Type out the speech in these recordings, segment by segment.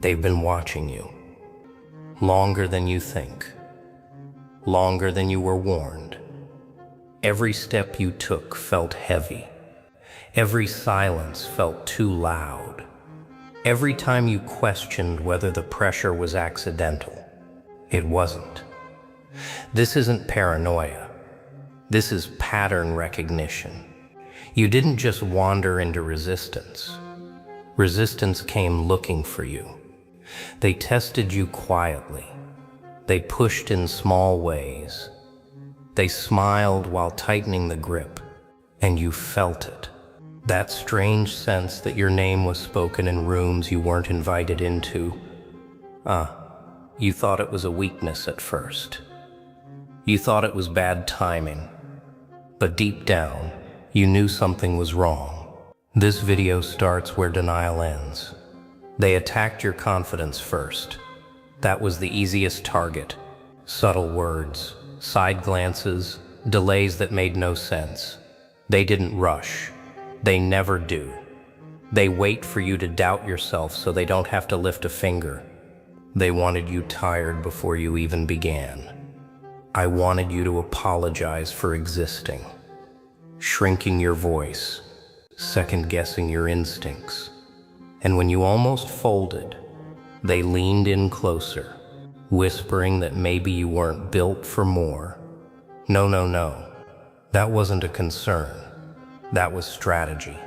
They've been watching you. Longer than you think. Longer than you were warned. Every step you took felt heavy. Every silence felt too loud. Every time you questioned whether the pressure was accidental, it wasn't. This isn't paranoia. This is pattern recognition. You didn't just wander into resistance. Resistance came looking for you. They tested you quietly. They pushed in small ways. They smiled while tightening the grip, and you felt it. That strange sense that your name was spoken in rooms you weren't invited into. You thought it was a weakness at first. You thought it was bad timing. But deep down, you knew something was wrong. This video starts where denial ends. They attacked your confidence first. That was the easiest target. Subtle words, side glances, delays that made no sense. They didn't rush. They never do. They wait for you to doubt yourself so they don't have to lift a finger. They wanted you tired before you even began. I wanted you to apologize for existing, shrinking your voice, second-guessing your instincts. And when you almost folded, they leaned in closer, whispering that maybe you weren't built for more. No. That wasn't a concern. That was strategy.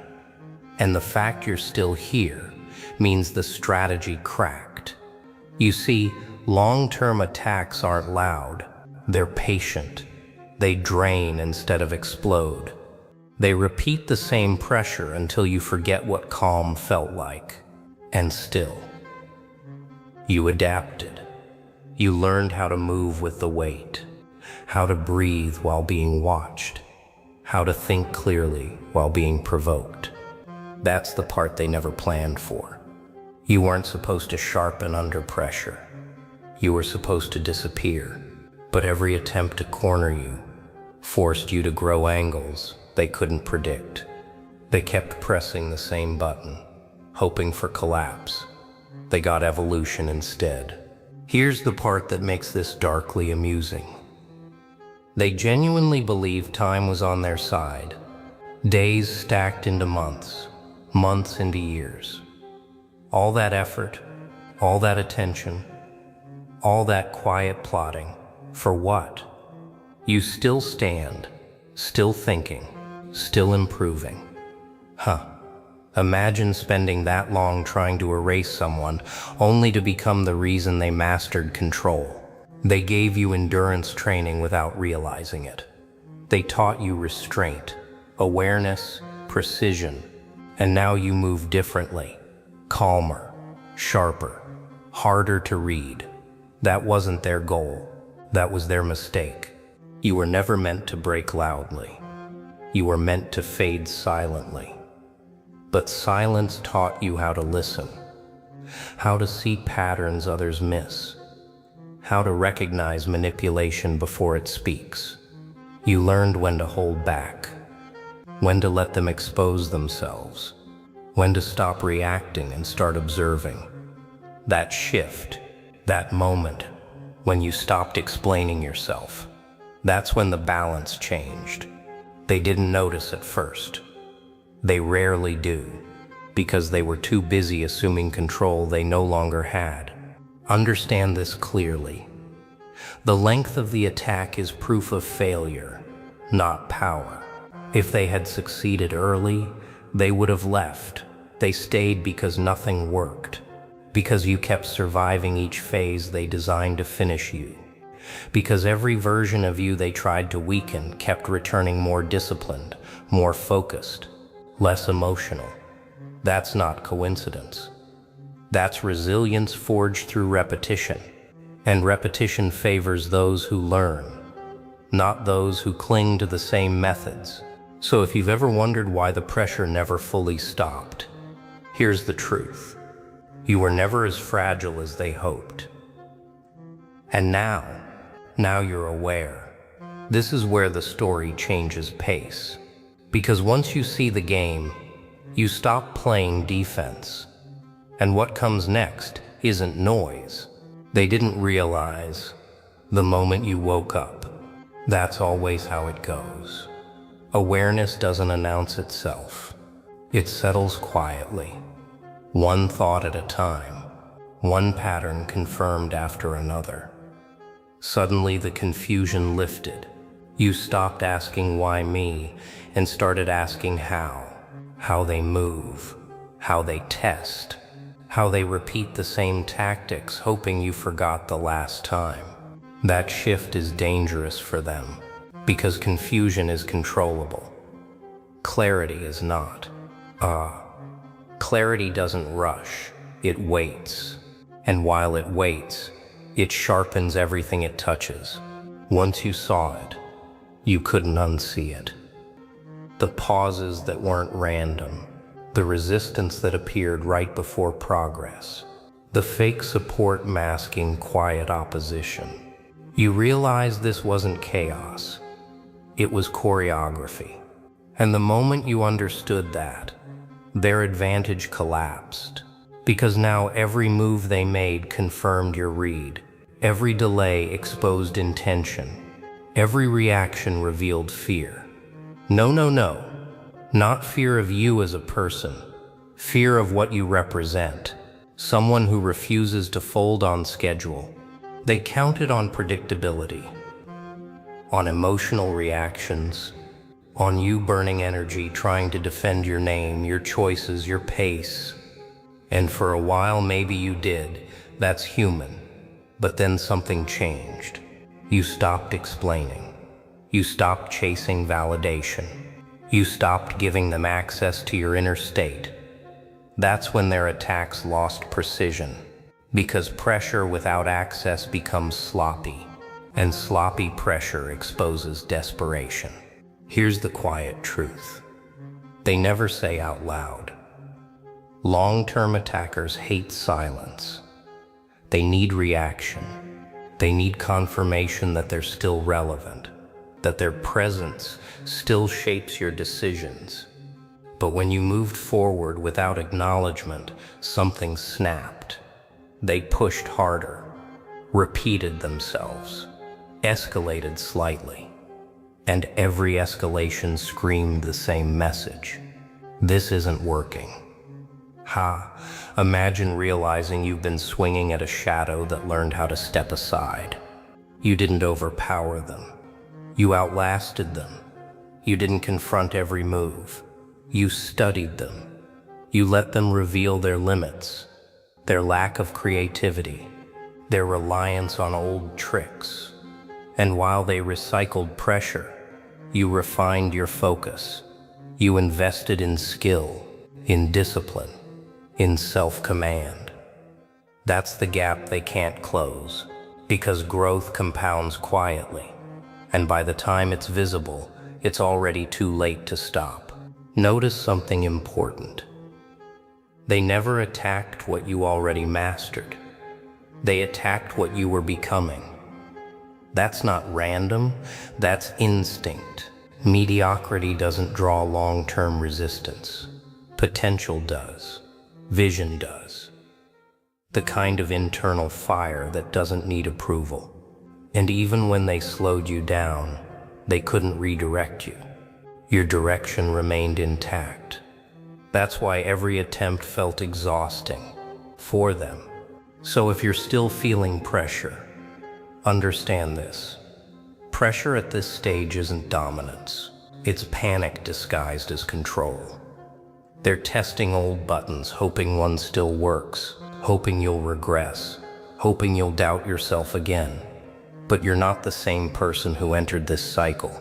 And the fact you're still here means the strategy cracked. You see, long-term attacks aren't loud. They're patient. They drain instead of explode. They repeat the same pressure until you forget what calm felt like. And still, you adapted. You learned how to move with the weight, how to breathe while being watched, how to think clearly while being provoked. That's the part they never planned for. You weren't supposed to sharpen under pressure. You were supposed to disappear. But every attempt to corner you forced you to grow angles they couldn't predict. They kept pressing the same button, hoping for collapse. They got evolution instead. Here's the part that makes this darkly amusing. They genuinely believed time was on their side. Days stacked into months, months into years. All that effort, all that attention, all that quiet plotting. For what? You still stand, still thinking, still improving. Imagine spending that long trying to erase someone only to become the reason they mastered control. They gave you endurance training without realizing it. They taught you restraint, awareness, precision, and now you move differently, calmer, sharper, harder to read. That wasn't their goal. That was their mistake. You were never meant to break loudly. You were meant to fade silently. But silence taught you how to listen, how to see patterns others miss, how to recognize manipulation before it speaks. You learned when to hold back, when to let them expose themselves, when to stop reacting and start observing. That shift, that moment, when you stopped explaining yourself, that's when the balance changed. They didn't notice at first. They rarely do, because they were too busy assuming control they no longer had. Understand this clearly. The length of the attack is proof of failure, not power. If they had succeeded early, they would have left. They stayed because nothing worked. Because you kept surviving each phase they designed to finish you. Because every version of you they tried to weaken kept returning more disciplined, more focused, less emotional. That's not coincidence. That's resilience forged through repetition. And repetition favors those who learn, not those who cling to the same methods. So if you've ever wondered why the pressure never fully stopped, here's the truth. You were never as fragile as they hoped. And now you're aware. This is where the story changes pace. Because once you see the game, you stop playing defense. And what comes next isn't noise. They didn't realize the moment you woke up. That's always how it goes. Awareness doesn't announce itself. It settles quietly, one thought at a time, one pattern confirmed after another. Suddenly the confusion lifted. You stopped asking why me and started asking how they move, how they test, how they repeat the same tactics hoping you forgot the last time. That shift is dangerous for them because confusion is controllable. Clarity is not. Clarity doesn't rush, it waits. And while it waits, it sharpens everything it touches. Once you saw it, you couldn't unsee it. The pauses that weren't random, the resistance that appeared right before progress, the fake support masking quiet opposition. You realized this wasn't chaos, it was choreography. And the moment you understood that, their advantage collapsed. Because now every move they made confirmed your read. Every delay exposed intention. Every reaction revealed fear. No, not fear of you as a person. Fear of what you represent. Someone who refuses to fold on schedule. They counted on predictability, on emotional reactions, on you burning energy trying to defend your name, your choices, your pace. And for a while maybe you did. That's human. But then something changed. You stopped explaining. You stopped chasing validation. You stopped giving them access to your inner state. That's when their attacks lost precision. Because pressure without access becomes sloppy. And sloppy pressure exposes desperation. Here's the quiet truth. They never say out loud. Long-term attackers hate silence. They need reaction. They need confirmation that they're still relevant, that their presence still shapes your decisions. But when you moved forward without acknowledgement, something snapped. They pushed harder, repeated themselves, escalated slightly, and every escalation screamed the same message. This isn't working. Imagine realizing you've been swinging at a shadow that learned how to step aside. You didn't overpower them. You outlasted them. You didn't confront every move. You studied them. You let them reveal their limits, their lack of creativity, their reliance on old tricks. And while they recycled pressure, you refined your focus. You invested in skill, in discipline, in self-command. That's the gap they can't close, because growth compounds quietly, and by the time it's visible, it's already too late to stop. Notice something important. They never attacked what you already mastered. They attacked what you were becoming. That's not random, that's instinct. Mediocrity doesn't draw long-term resistance. Potential does. Vision does. The kind of internal fire that doesn't need approval. And even when they slowed you down, they couldn't redirect you. Your direction remained intact. That's why every attempt felt exhausting for them. So if you're still feeling pressure, understand this. Pressure at this stage isn't dominance. It's panic disguised as control. They're testing old buttons, hoping one still works, hoping you'll regress, hoping you'll doubt yourself again. But you're not the same person who entered this cycle.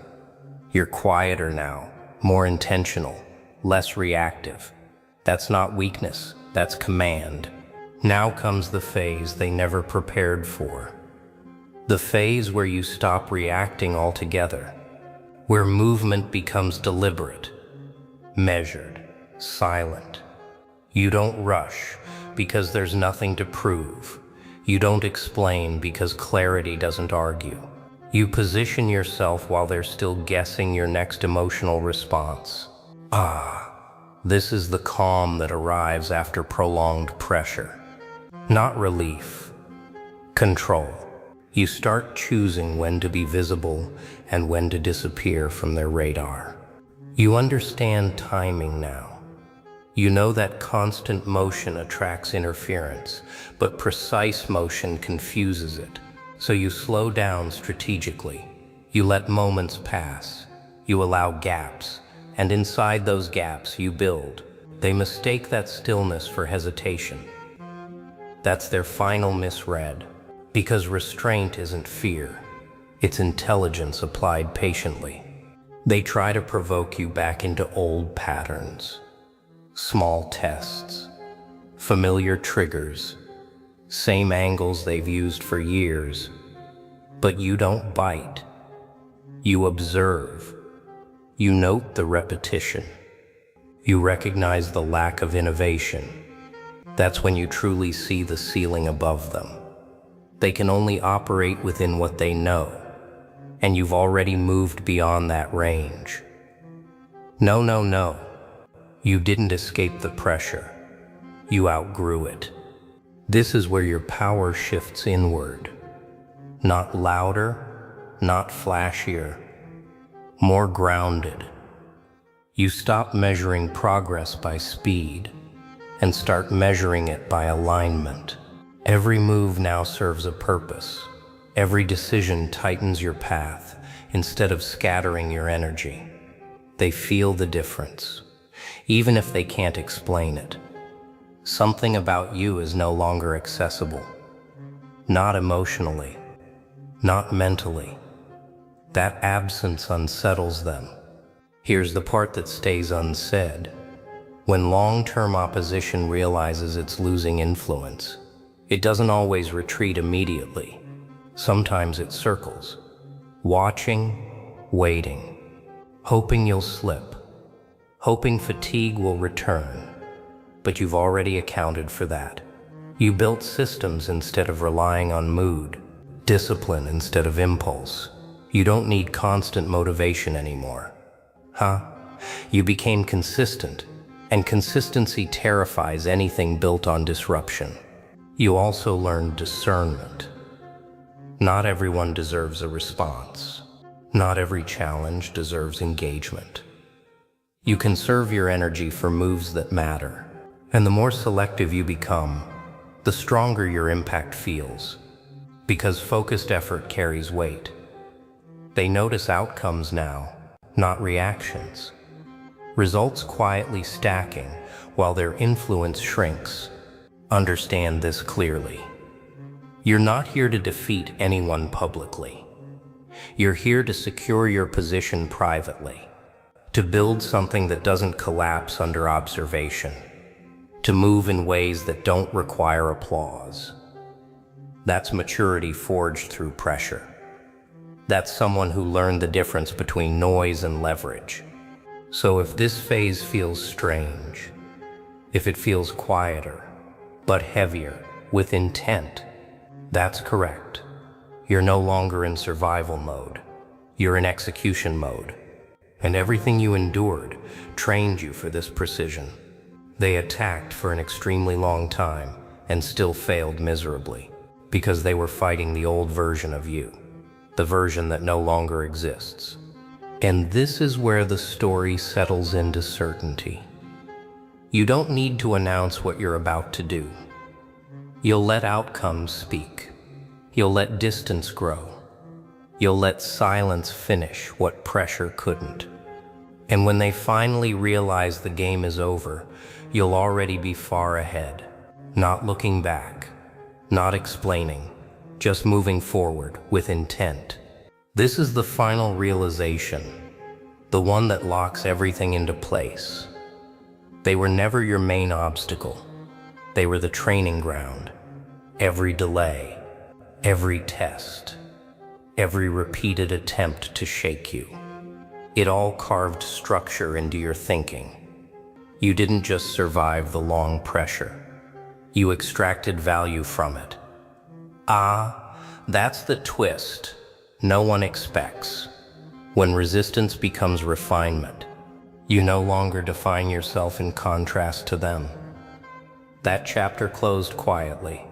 You're quieter now, more intentional, less reactive. That's not weakness, that's command. Now comes the phase they never prepared for. The phase where you stop reacting altogether, where movement becomes deliberate, measured, silent. You don't rush because there's nothing to prove. You don't explain because clarity doesn't argue. You position yourself while they're still guessing your next emotional response. This is the calm that arrives after prolonged pressure. Not relief, control. You start choosing when to be visible and when to disappear from their radar. You understand timing now. You know that constant motion attracts interference, but precise motion confuses it. So you slow down strategically. You let moments pass. You allow gaps, and inside those gaps you build. They mistake that stillness for hesitation. That's their final misread, because restraint isn't fear. It's intelligence applied patiently. They try to provoke you back into old patterns. Small tests, familiar triggers, same angles they've used for years. But you don't bite. You observe. You note the repetition. You recognize the lack of innovation. That's when you truly see the ceiling above them. They can only operate within what they know, and you've already moved beyond that range. No. You didn't escape the pressure. You outgrew it. This is where your power shifts inward. Not louder, not flashier, more grounded. You stop measuring progress by speed and start measuring it by alignment. Every move now serves a purpose. Every decision tightens your path instead of scattering your energy. They feel the difference, even if they can't explain it. Something about you is no longer accessible. Not emotionally, not mentally. That absence unsettles them. Here's the part that stays unsaid. When long-term opposition realizes it's losing influence, it doesn't always retreat immediately. Sometimes it circles, watching, waiting, hoping you'll slip, hoping fatigue will return. But you've already accounted for that. You built systems instead of relying on mood, discipline instead of impulse. You don't need constant motivation anymore. You became consistent, and consistency terrifies anything built on disruption. You also learned discernment. Not everyone deserves a response. Not every challenge deserves engagement. You conserve your energy for moves that matter, and the more selective you become, the stronger your impact feels, because focused effort carries weight. They notice outcomes now, not reactions. Results quietly stacking while their influence shrinks. Understand this clearly. You're not here to defeat anyone publicly. You're here to secure your position privately, to build something that doesn't collapse under observation, to move in ways that don't require applause. That's maturity forged through pressure. That's someone who learned the difference between noise and leverage. So if this phase feels strange, if it feels quieter, but heavier, with intent, that's correct. You're no longer in survival mode. You're in execution mode. And everything you endured trained you for this precision. They attacked for an extremely long time and still failed miserably, because they were fighting the old version of you, the version that no longer exists. And this is where the story settles into certainty. You don't need to announce what you're about to do. You'll let outcomes speak. You'll let distance grow. You'll let silence finish what pressure couldn't. And when they finally realize the game is over, you'll already be far ahead, not looking back, not explaining, just moving forward with intent. This is the final realization, the one that locks everything into place. They were never your main obstacle. They were the training ground. Every delay, every test, every repeated attempt to shake you. It all carved structure into your thinking. You didn't just survive the long pressure. You extracted value from it. That's the twist no one expects. When resistance becomes refinement, you no longer define yourself in contrast to them. That chapter closed quietly,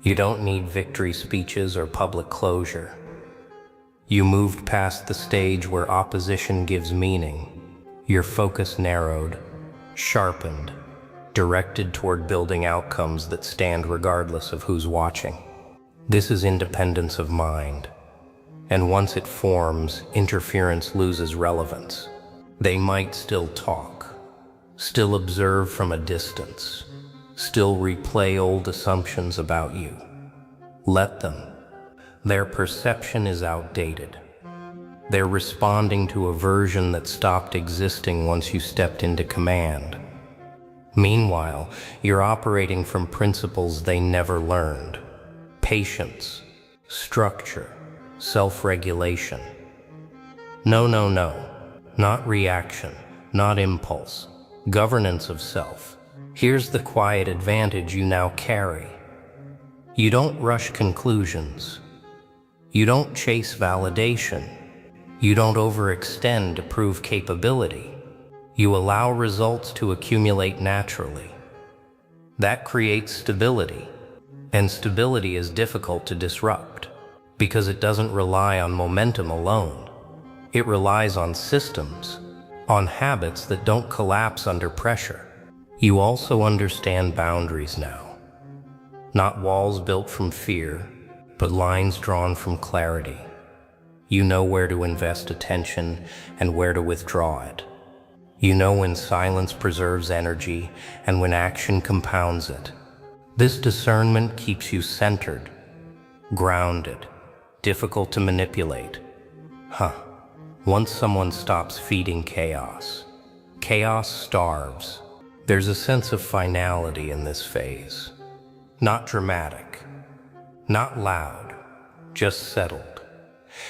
You don't need victory speeches or public closure. You moved past the stage where opposition gives meaning. Your focus narrowed, sharpened, directed toward building outcomes that stand regardless of who's watching. This is independence of mind. And once it forms, interference loses relevance. They might still talk, still observe from a distance, still replay old assumptions about you. Let them. Their perception is outdated. They're responding to a version that stopped existing once you stepped into command. Meanwhile, you're operating from principles they never learned. Patience, structure, self-regulation. No, not reaction, not impulse, governance of self. Here's the quiet advantage you now carry. You don't rush conclusions. You don't chase validation. You don't overextend to prove capability. You allow results to accumulate naturally. That creates stability, and stability is difficult to disrupt because it doesn't rely on momentum alone. It relies on systems, on habits that don't collapse under pressure. You also understand boundaries now. Not walls built from fear, but lines drawn from clarity. You know where to invest attention and where to withdraw it. You know when silence preserves energy and when action compounds it. This discernment keeps you centered, grounded, difficult to manipulate. Once someone stops feeding chaos, chaos starves. There's a sense of finality in this phase. Not dramatic, not loud, just settled.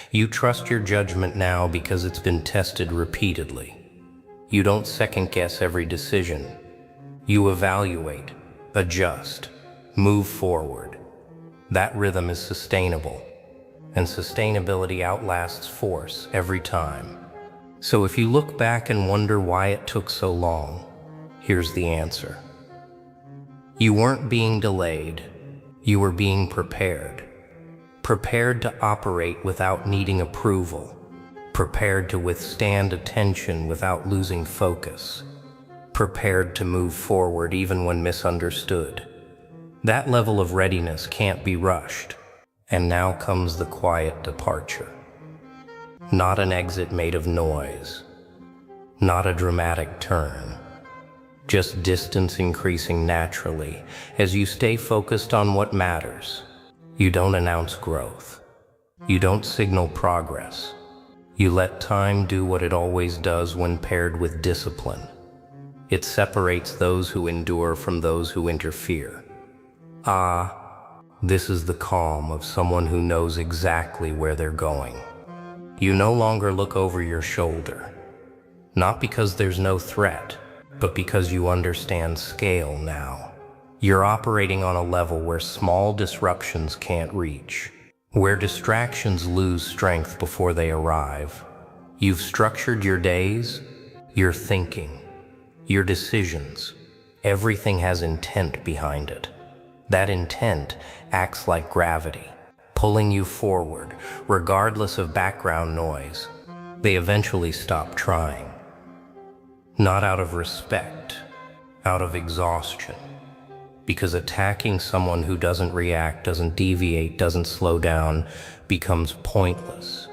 You trust your judgment now because it's been tested repeatedly. You don't second-guess every decision. You evaluate, adjust, move forward. That rhythm is sustainable, and sustainability outlasts force every time. So if you look back and wonder why it took so long, here's the answer. You weren't being delayed, you were being prepared. Prepared to operate without needing approval. Prepared to withstand attention without losing focus. Prepared to move forward even when misunderstood. That level of readiness can't be rushed. And now comes the quiet departure. Not an exit made of noise. Not a dramatic turn. Just distance increasing naturally as you stay focused on what matters. You don't announce growth. You don't signal progress. You let time do what it always does when paired with discipline. It separates those who endure from those who interfere. This is the calm of someone who knows exactly where they're going. You no longer look over your shoulder. Not because there's no threat, but because you understand scale now. You're operating on a level where small disruptions can't reach. Where distractions lose strength before they arrive. You've structured your days, your thinking, your decisions. Everything has intent behind it. That intent acts like gravity, pulling you forward, regardless of background noise. They eventually stop trying. Not out of respect, out of exhaustion. Because attacking someone who doesn't react, doesn't deviate, doesn't slow down, becomes pointless.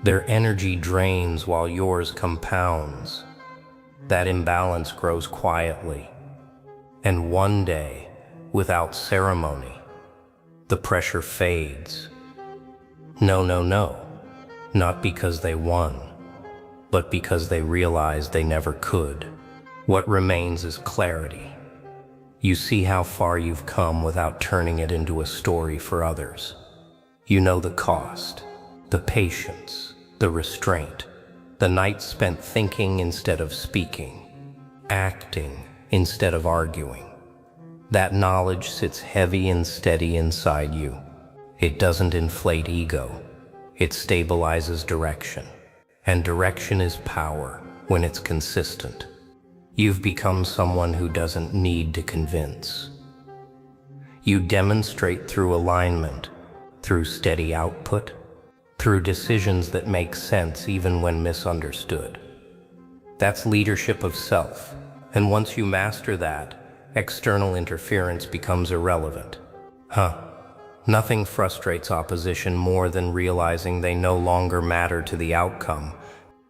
Their energy drains while yours compounds. That imbalance grows quietly. And one day, without ceremony, the pressure fades. No. Not because they won, but because they realized they never could. What remains is clarity. You see how far you've come without turning it into a story for others. You know the cost, the patience, the restraint, the nights spent thinking instead of speaking, acting instead of arguing. That knowledge sits heavy and steady inside you. It doesn't inflate ego. It stabilizes direction. And direction is power when it's consistent. You've become someone who doesn't need to convince. You demonstrate through alignment, through steady output, through decisions that make sense even when misunderstood. That's leadership of self, and once you master that, external interference becomes irrelevant. Nothing frustrates opposition more than realizing they no longer matter to the outcome.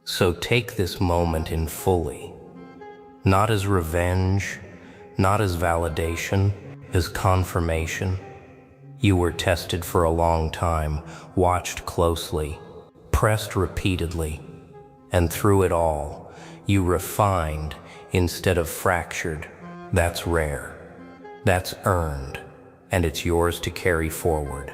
So take this moment in fully. Not as revenge, not as validation, as confirmation. You were tested for a long time, watched closely, pressed repeatedly, and through it all, you refined instead of fractured. That's rare. That's earned, and it's yours to carry forward.